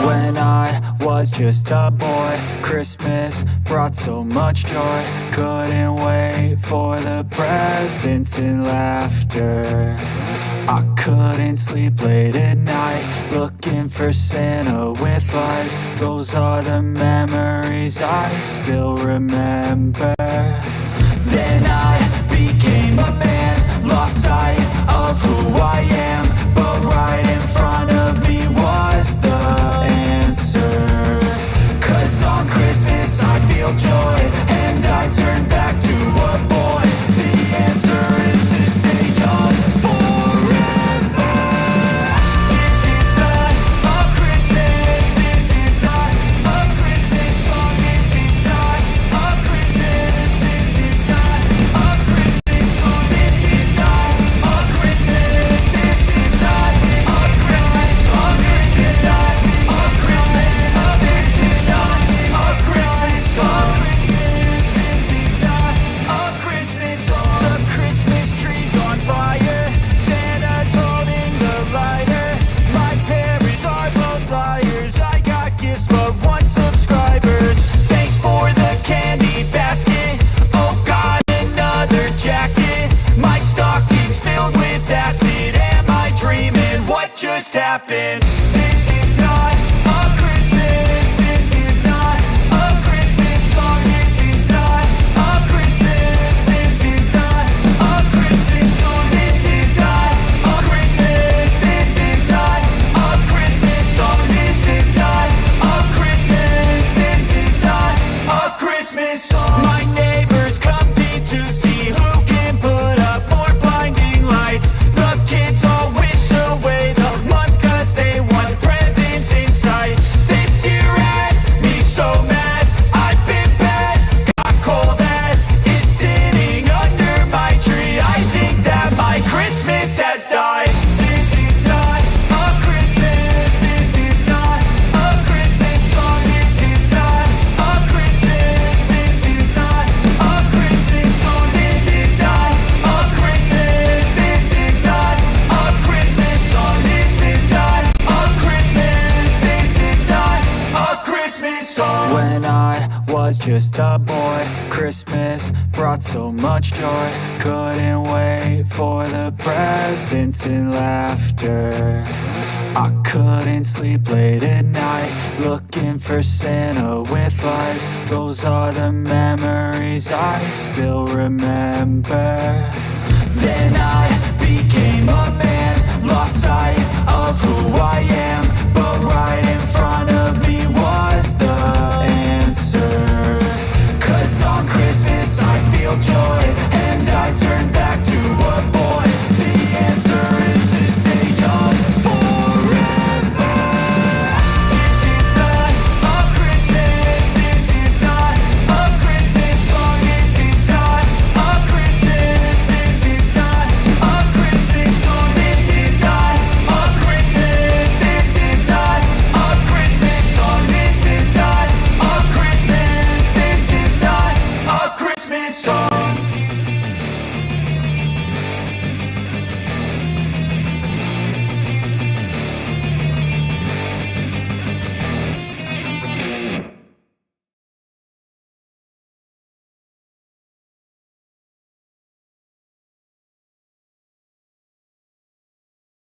When I was just a boy, Christmas brought so much joy. Couldn't wait for the presents and laughter. I couldn't sleep late at night, looking for Santa with lights. Those are the memories I still remember. Then I became a man, lost sight of who I am. But right in front of me was the answer. 'Cause on Christmas I feel joy, and I turn back to a boy. The answer is to stay young forever. This is not a Christmas, this is not a Christmas song. This is not a Christmas, this is not a Christmas song. This is not a Christmas, this is not a Christmas song. This is not a Christmas, this is not a Christmas song. This is not a Christmas song. The Christmas tree's on fire, Santa's holding the lighter. My parents are both liars, I got gifts but one subscribers. Thanks for the candy basket, oh God, another jacket. My stocking's filled with acid, am I dreaming? What just happened? This is not a Christmas, this is not a Christmas song. This is not a Christmas, this is not a Christmas song. This is not a Christmas, this is not a Christmas song. This is not a Christmas, this is not a Christmas song. My neighbors compete to see who can put up more blinding lights. The kids all wish away the month 'cause they want presents in sight. This year had me so mad, I've been bad, got coal that is sitting under my tree. I think that my Christmas has died. This is not a Christmas, this is not a Christmas song. This is not a Christmas, this is not a Christmas song. This is not a Christmas, this is not a Christmas song. This is not a Christmas, this is not a Christmas song. When I was just a boy, Christmas brought so much joy. Couldn't wait for the presents and laughter. I couldn't sleep late at night, looking for Santa with lights. Those are the memories I still remember. Then I became a man, lost sight of who I am.